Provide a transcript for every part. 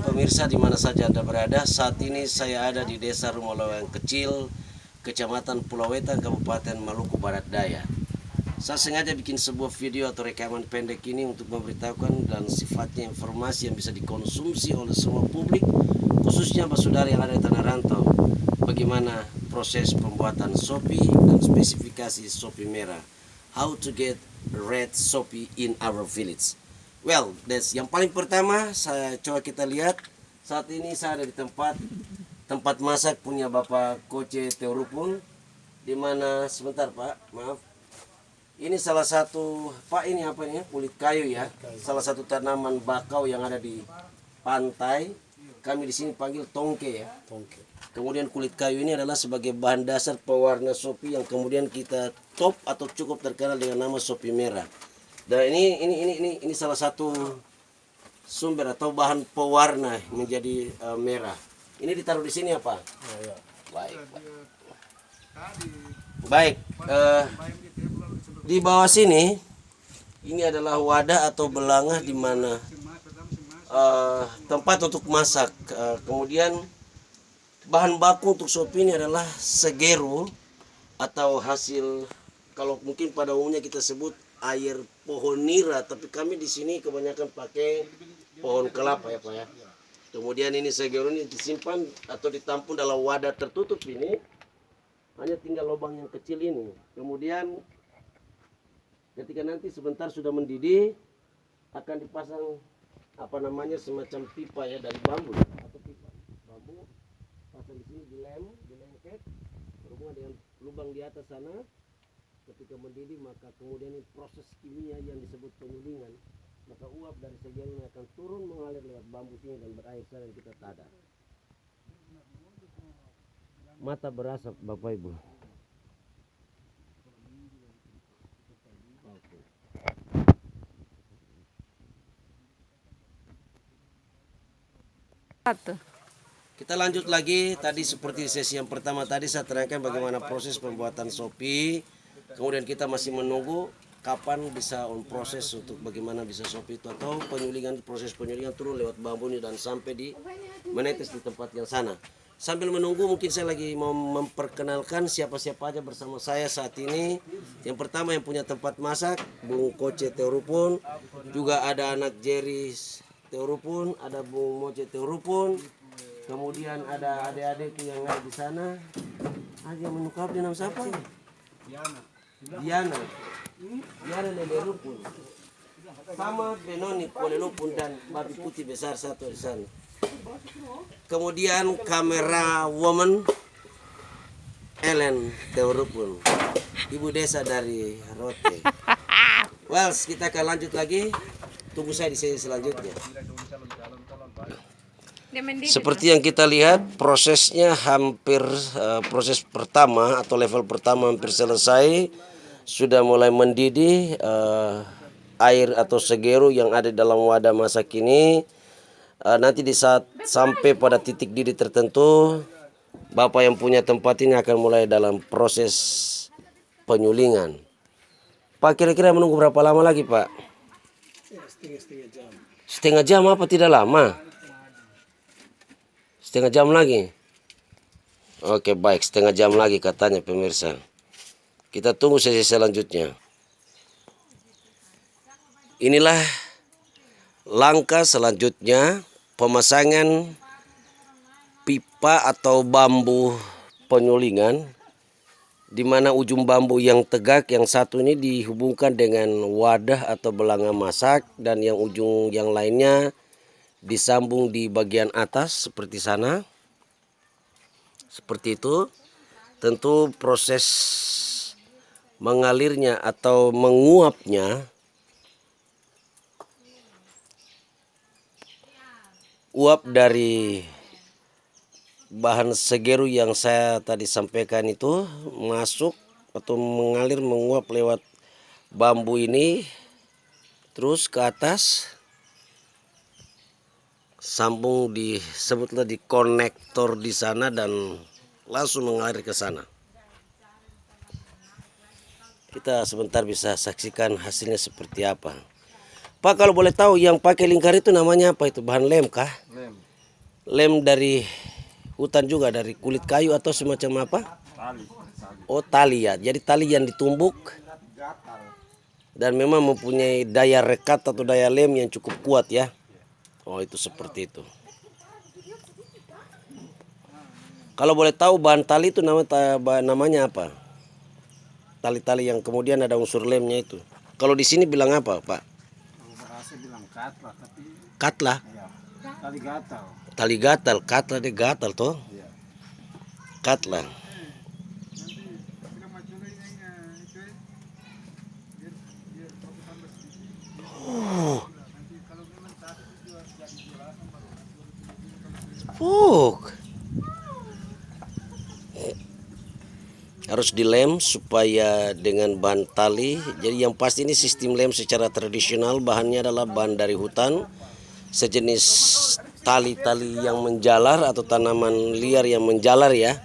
pemirsa di mana saja Anda berada. Saat ini saya ada di Desa Rumoloa yang kecil, Kecamatan Pulau Wetan, Kabupaten Maluku Barat Daya. Saya sengaja bikin sebuah video atau rekaman pendek ini untuk memberitahukan dan sifatnya informasi yang bisa dikonsumsi oleh semua publik, khususnya saudara yang ada di tanah rantau. Bagaimana proses pembuatan sopi dan spesifikasi sopi merah. How to get red sopi in our village. Well, that's yang paling pertama. Saya coba kita lihat. Saat ini saya ada di tempat masak punya Bapak Koce Teorupun, di mana sebentar Pak, maaf. Ini salah satu Pak, ini apa ini? Kulit kayu ya. Salah satu tanaman bakau yang ada di pantai. Kami di sini panggil tongke ya. Tongke. Kemudian kulit kayu ini adalah sebagai bahan dasar pewarna sopi yang kemudian kita top atau cukup terkenal dengan nama sopi merah. Dan ini salah satu sumber atau bahan pewarna menjadi merah. Ini ditaruh di sini apa? Baik. Baik. Di bawah sini ini adalah wadah atau belangah di mana tempat untuk masak. Kemudian bahan baku untuk sopi ini adalah segeru atau hasil, kalau mungkin pada umumnya kita sebut air pohon nira, tapi kami di sini kebanyakan pakai pohon kelapa ya Pak ya. Kemudian ini segeru ini disimpan atau ditampung dalam wadah tertutup ini, hanya tinggal lubang yang kecil ini. Kemudian ketika nanti sebentar sudah mendidih, akan dipasang apa namanya semacam pipa ya dari bambu atau pipa bambu, pasang di sini dilengket berhubungan dengan lubang di atas sana. Ketika mendidih maka kemudian ini proses kimia yang disebut penyulingan, maka uap dari segeru ini akan turun mengalir lewat bambu sini dan berair sana dan kita tada. Mata berasap Bapak Ibu. Kita lanjut lagi. Tadi seperti sesi yang pertama tadi saya terangkan bagaimana proses pembuatan sopi. Kemudian kita masih menunggu kapan bisa on proses untuk bagaimana bisa sopi itu atau penyulingan, proses penyulingan turun lewat bambu ini dan sampai di menetes di tempat yang sana. Sambil menunggu mungkin saya lagi mau memperkenalkan siapa-siapa aja bersama saya saat ini. Yang pertama yang punya tempat masak Bung Koce Teorupun, juga ada anak Jerry Teorupun, ada Bung Moce Teorupun, kemudian ada adik-adikku yang ada di sana. Yang menukar di nama siapa? Diana Lelerupun, sama Benoni Polelupun dan babi putih besar satu di sana. Kemudian kamera woman Ellen Teorupun, ibu desa dari Rote. Well, kita akan lanjut lagi. Tunggu saya di sesi selanjutnya. Seperti yang kita lihat prosesnya hampir proses pertama atau level pertama hampir selesai. Sudah mulai mendidih air atau segeru yang ada dalam wadah masak ini. Nanti di saat sampai pada titik didih tertentu, Bapak yang punya tempat ini akan mulai dalam proses penyulingan. Pak, kira-kira menunggu berapa lama lagi Pak? Setengah jam. Setengah jam apa tidak lama? Setengah jam lagi. Oke baik, setengah jam lagi katanya pemirsa. Kita tunggu sesi selanjutnya. Inilah langkah selanjutnya, pemasangan pipa atau bambu penyulingan, di mana ujung bambu yang tegak yang satu ini dihubungkan dengan wadah atau belanga masak, dan yang ujung yang lainnya disambung di bagian atas seperti sana. Seperti itu. Tentu proses mengalirnya atau menguapnya uap dari bahan segeru yang saya tadi sampaikan itu masuk atau mengalir menguap lewat bambu ini terus ke atas, sambung disebutlah di konektor di sana dan langsung mengalir ke sana. Kita sebentar bisa saksikan hasilnya seperti apa. Pak, kalau boleh tahu yang pakai lingkar itu namanya apa itu? Bahan lem kah? Lem. Lem dari hutan juga, dari kulit kayu atau semacam apa? Tali. Oh, tali ya. Jadi tali yang ditumbuk dan memang mempunyai daya rekat atau daya lem yang cukup kuat ya. Oh, itu seperti itu. Kalau boleh tahu bahan tali itu namanya apa? Tali-tali yang kemudian ada unsur lemnya itu. Kalau di sini bilang apa, Pak? Bahasa bilang katla, tapi Katla. ya, tali gatal. Tali gatal, katla de gatal toh. Ya. Katla. Harus dilem supaya dengan bahan tali. Jadi yang pasti ini sistem lem secara tradisional, bahannya adalah bahan dari hutan, sejenis tali-tali yang menjalar atau tanaman liar yang menjalar ya,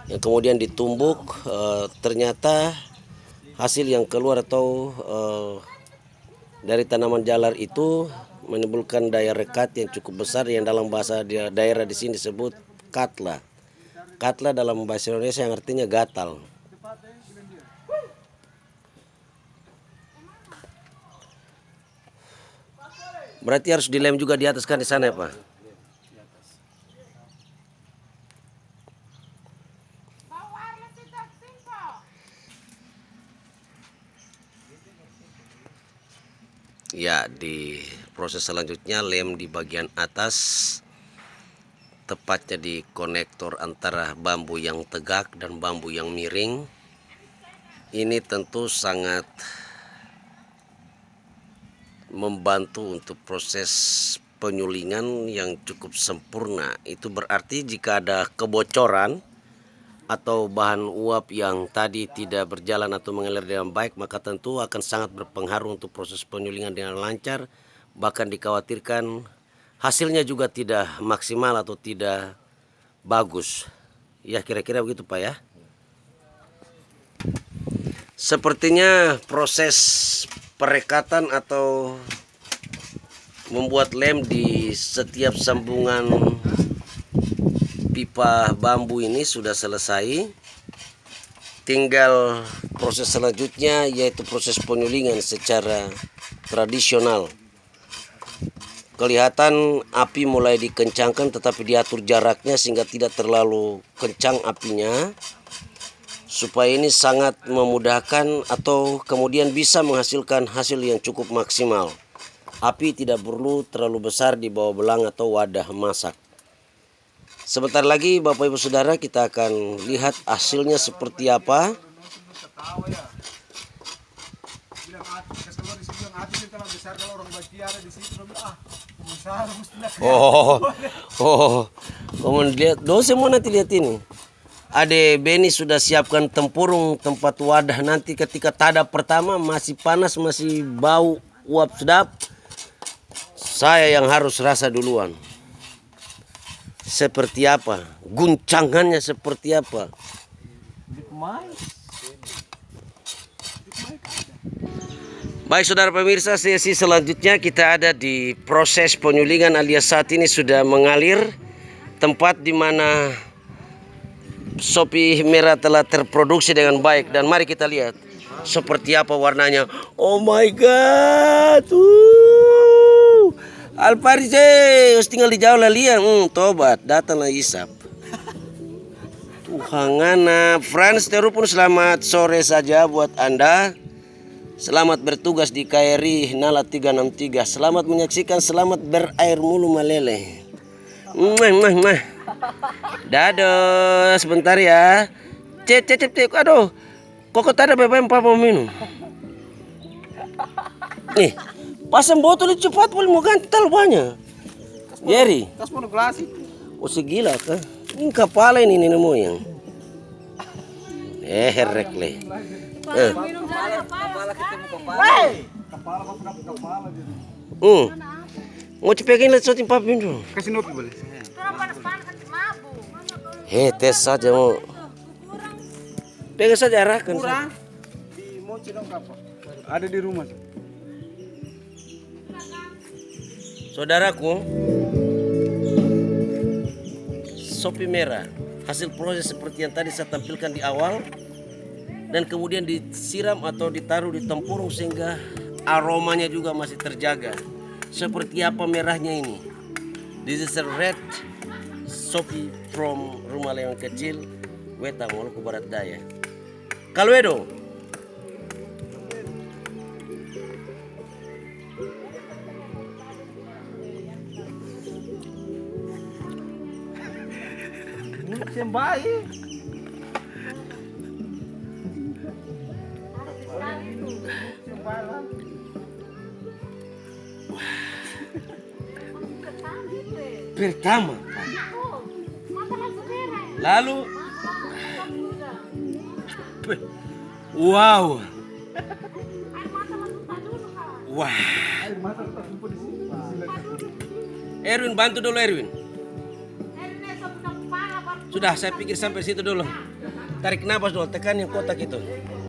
yang kemudian ditumbuk. Ternyata hasil yang keluar atau dari tanaman jalar itu menimbulkan daya rekat yang cukup besar, yang dalam bahasa daerah di sini disebut katla. Katla dalam bahasa Indonesia yang artinya gatal. Berarti harus dilem juga di atas kan di sana ya, Pak? Ya, di proses selanjutnya lem di bagian atas, tepatnya di konektor antara bambu yang tegak dan bambu yang miring. Ini tentu sangat membantu untuk proses penyulingan yang cukup sempurna. Itu berarti jika ada kebocoran atau bahan uap yang tadi tidak berjalan atau mengalir dengan baik, maka tentu akan sangat berpengaruh untuk proses penyulingan dengan lancar. Bahkan dikhawatirkan hasilnya juga tidak maksimal atau tidak bagus. Ya, kira-kira begitu Pak ya. Sepertinya proses perekatan atau membuat lem di setiap sambungan pipa bambu ini sudah selesai. Tinggal proses selanjutnya yaitu proses penyulingan secara tradisional. Kelihatan api mulai dikencangkan tetapi diatur jaraknya sehingga tidak terlalu kencang apinya, supaya ini sangat memudahkan atau kemudian bisa menghasilkan hasil yang cukup maksimal. Api tidak perlu terlalu besar di bawah belang atau wadah masak. Sebentar lagi Bapak Ibu Saudara kita akan lihat hasilnya seperti apa. Kamu lihat, dosen mau nanti lihat ini. Ade Beni sudah siapkan tempurung tempat wadah, nanti ketika tadap pertama masih panas, masih bau uap sedap. Saya yang harus rasa duluan. Seperti apa? Guncangannya seperti apa? Baik saudara pemirsa, sesi selanjutnya kita ada di proses penyulingan alias saat ini sudah mengalir. Tempat di mana sopi merah telah terproduksi dengan baik. Dan mari kita lihat seperti apa warnanya. Oh my god. Alparise, harus tinggal di jauh lah liang. Tobat, datanglah isap. Tuhangana, Frans Terupun selamat sore saja buat Anda. Selamat bertugas di KRI Nala 363. Selamat menyaksikan, selamat berair mulu malele. Dado, sebentar ya. Cek. Aduh, kok ada BBM Papa mau minum? Nih. Pasang botol itu cepat, boleh mau ganti talbanya. Jerry. Kas monoglas itu. Oh segila kah? Ini kepala ini nenek moyang. Herek le. Minum dari kepala ketemu kepala. Kepala kepala gitu. Mau cepekin lihat sotim papin dulu. Kasih nopi boleh. Kurang panas-panas kan mabuk. Tes saja mau. Pegang saja arahkan. Kurang. Di mochi dong kapal. Ada di rumah. Saudaraku, sopi merah. Hasil proses seperti yang tadi saya tampilkan di awal, dan kemudian disiram atau ditaruh di tempurung sehingga aromanya juga masih terjaga. Seperti apa merahnya ini? This is a red sopi from Rumah Leweng Kecil, Wetan, Maluku Barat Daya. Kalwedo. Yang baik. Pertama. Lalu wow. Wah. Erwin, bantu dulu Erwin. Sudah, saya pikir sampai situ dulu. Tarik nafas dulu, tekan yang kotak itu.